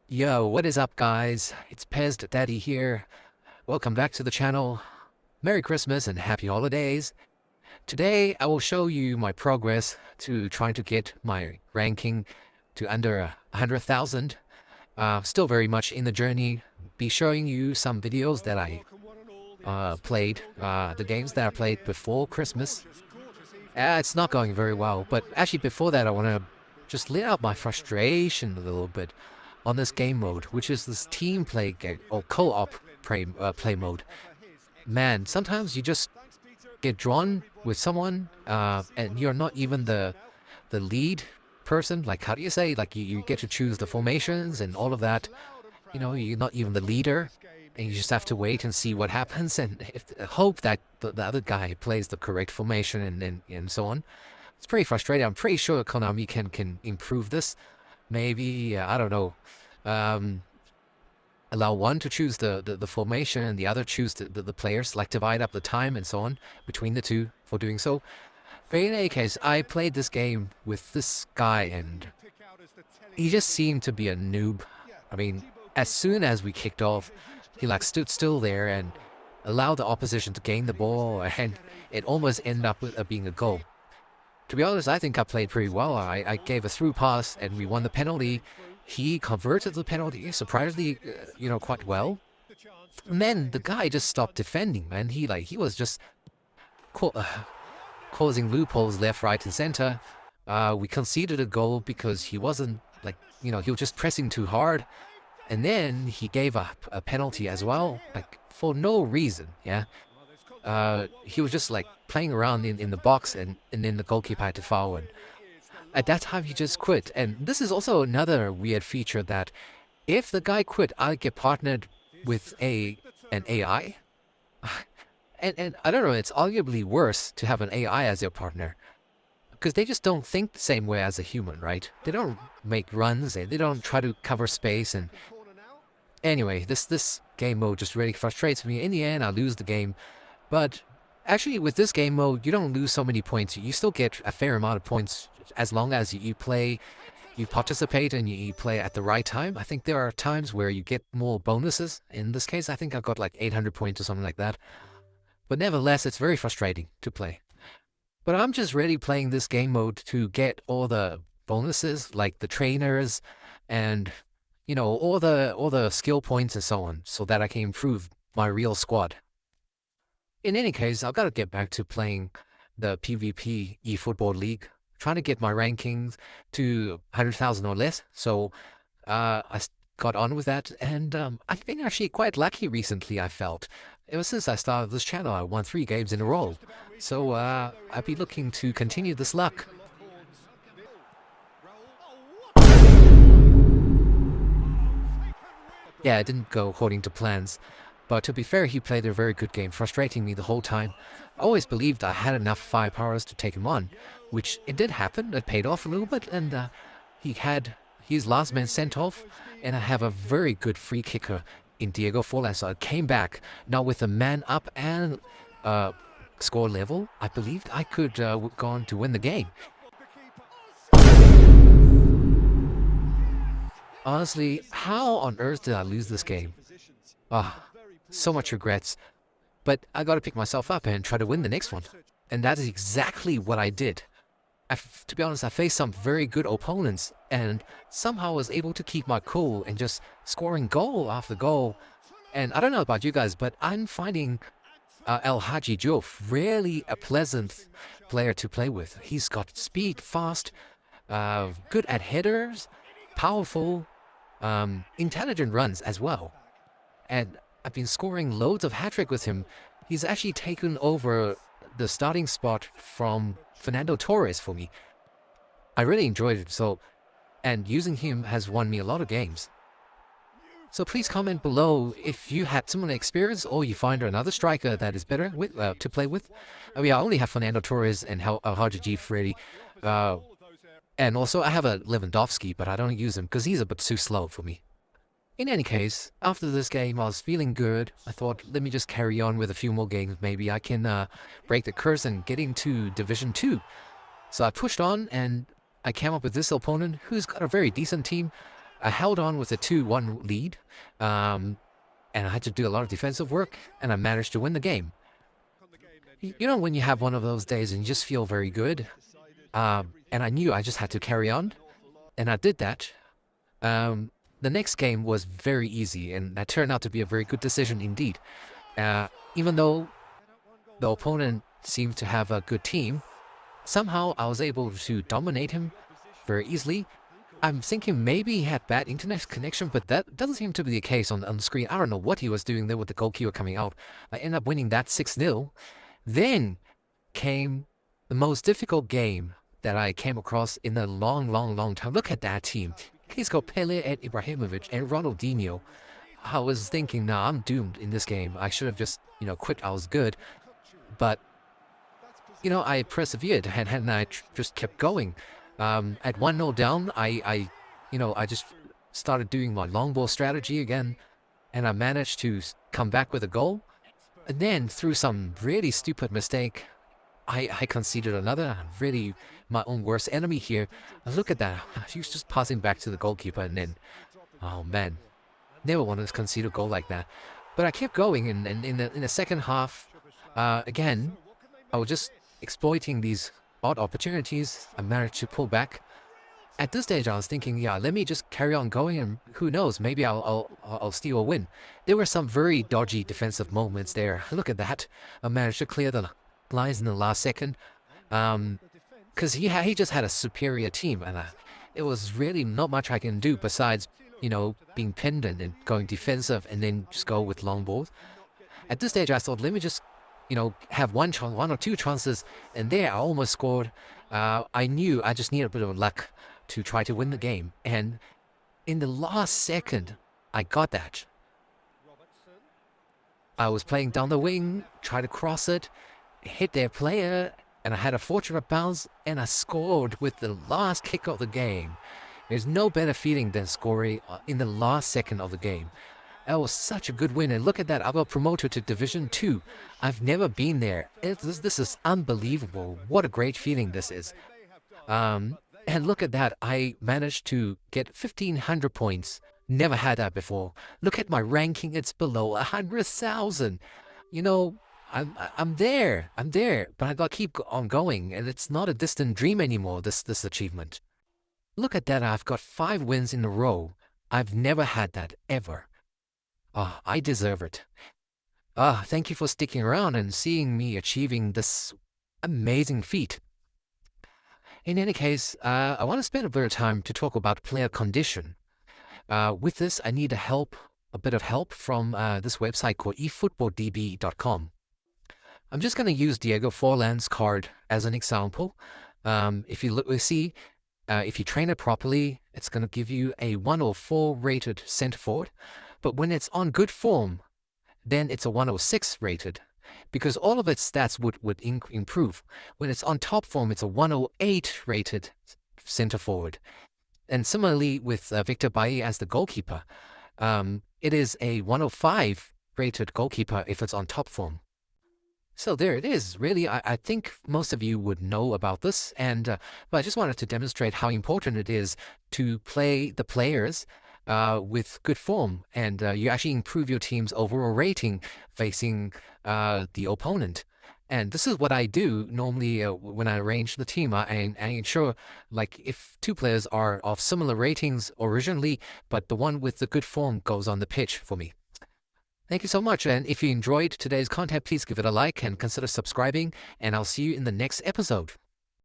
Yo, what is up, guys? It's PES'd Daddy here. Welcome back to the channel. Merry Christmas and Happy Holidays. Today, I will show you my progress to trying to get my ranking to under 100,000. Still very much in the journey. Be showing you some videos that I played, the games that I played before Christmas. It's not going very well, but actually before that, I want to just let out my frustration a little bit on this game mode, which is this team play game or co-op play mode. Man, sometimes you just get drawn with someone, and you're not even the lead person. Like, how do you say? Like, you get to choose the formations and all of that. You know, you're not even the leader, and you just have to wait and see what happens and hope that the other guy plays the correct formation and so on. It's pretty frustrating. I'm pretty sure Konami can improve this. Maybe, I don't know, allow one to choose the formation and the other choose the players, like divide up the time and so on between the two for doing so. But in any case, I played this game with this guy and he just seemed to be a noob. I mean, as soon as we kicked off, he like stood still there and allowed the opposition to gain the ball, and it almost ended up with being a goal. To be honest, I think I played pretty well. I gave a through pass and we won the penalty. He converted the penalty surprisingly, quite well. And then the guy just stopped defending, man. He was just causing loopholes left, right, and center. We conceded a goal because he wasn't he was just pressing too hard. And then he gave up a penalty as well, like for no reason, yeah. He was just like playing around in the box, and then the goalkeeper had to foul, and at that time he just quit. And this is also another weird feature, that if the guy quit, I get partnered with an AI. And I don't know, it's arguably worse to have an AI as your partner, because they just don't think the same way as a human, right? They don't make runs, and they don't try to cover space. And anyway, this game mode just really frustrates me. In the end, I lose the game. But actually, with this game mode, you don't lose so many points. You still get a fair amount of points as long as you play, you participate, and you play at the right time. I think there are times where you get more bonuses. In this case, I think I got like 800 points or something like that. But nevertheless, it's very frustrating to play. But I'm just really playing this game mode to get all the bonuses, like the trainers and, all the skill points and so on, so that I can improve my real squad. In any case, I've got to get back to playing the PvP eFootball League, trying to get my rankings to 100,000 or less. So I got on with that, and I've been actually quite lucky recently, I felt. Ever since I started this channel, I won 3 games in a row. So I'll be looking to continue this luck. Yeah, it didn't go according to plans. But to be fair, he played a very good game, frustrating me the whole time. I always believed I had enough firepowers to take him on, which it did happen. It paid off a little bit, and he had his last man sent off, and I have a very good free kicker in Diego Forlan. So I came back. Now with a man up and score level, I believed I could go on to win the game. Honestly, how on earth did I lose this game? So much regrets. But I gotta pick myself up and try to win the next one. And that is exactly what I did. To be honest, I faced some very good opponents, and somehow was able to keep my cool and just scoring goal after goal. And I don't know about you guys, but I'm finding El Hadji Diouf really a pleasant player to play with. He's got speed, fast, good at headers, powerful, intelligent runs as well. And I've been scoring loads of hat-trick with him. He's actually taken over the starting spot from Fernando Torres for me. I really enjoyed it, and using him has won me a lot of games. So please comment below if you had similar experience, or you find another striker that is better to play with. I mean, I only have Fernando Torres and Hadji Diouf ready. And also I have a Lewandowski, but I don't use him because he's a bit too slow for me. In any case, after this game I was feeling good. I thought, let me just carry on with a few more games. Maybe I can break the curse and get into Division 2. So I pushed on, and I came up with this opponent who's got a very decent team. I held on with a 2-1 lead, and I had to do a lot of defensive work, and I managed to win the game. You know, when you have one of those days and you just feel very good, and I knew I just had to carry on, and I did that. The next game was very easy, and that turned out to be a very good decision indeed. Even though the opponent seemed to have a good team, somehow I was able to dominate him very easily. I'm thinking maybe he had bad internet connection, but that doesn't seem to be the case on the screen. I don't know what he was doing there with the goalkeeper coming out. I ended up winning that 6-0. Then came the most difficult game that I came across in a long time. Look at that team. He's got Pele and Ibrahimovic and Ronaldinho. I was thinking, nah, I'm doomed in this game. I should have just, quit. I was good. But, I persevered and I just kept going. At 1-0 down, I just started doing my long ball strategy again. And I managed to come back with a goal. And then through some really stupid mistake, I conceded another, really my own worst enemy here. Look at that. He was just passing back to the goalkeeper and then, oh man, never wanted to concede a goal like that. But I kept going, and in the second half, again, I was just exploiting these odd opportunities. I managed to pull back. At this stage, I was thinking, yeah, let me just carry on going, and who knows, maybe I'll steal a win. There were some very dodgy defensive moments there. Look at that. I managed to clear the lines in the last second, because he just had a superior team, and it was really not much I can do besides being pinned and going defensive and then just go with long balls. At this stage I thought, let me just have one or two chances, and there I almost scored. I knew I just needed a bit of luck to try to win the game, and in the last second I got that. I was playing down the wing, tried to cross it, hit their player, and I had a fortunate bounce, and I scored with the last kick of the game. There's no better feeling than scoring in the last second of the game. That was such a good win, and look at that, I got promoted to Division 2. I've never been there. This is unbelievable. What a great feeling this is. And look at that, I managed to get 1,500 points. Never had that before. Look at my ranking, it's below 100,000. I'm there, but I gotta keep on going, and it's not a distant dream anymore, this achievement. Look at that, I've got 5 wins in a row. I've never had that, ever. I deserve it. Thank you for sticking around and seeing me achieving this amazing feat. In any case, I want to spend a bit of time to talk about player condition. With this, I need a bit of help from this website called efootballdb.com. I'm just going to use Diego Forlan's card as an example. If you look, if you train it properly, it's going to give you a 104 rated center forward. But when it's on good form, then it's a 106 rated, because all of its stats would improve. When it's on top form, it's a 108 rated center forward. And similarly with Victor Bailly as the goalkeeper, it is a 105 rated goalkeeper if it's on top form. So there it is. Really, I think most of you would know about this, but I just wanted to demonstrate how important it is to play the players with good form, and you actually improve your team's overall rating facing the opponent. And this is what I do normally when I arrange the team. I ensure, like, if 2 players are of similar ratings originally, but the one with the good form goes on the pitch for me. Thank you so much, and if you enjoyed today's content, please give it a like and consider subscribing, and I'll see you in the next episode.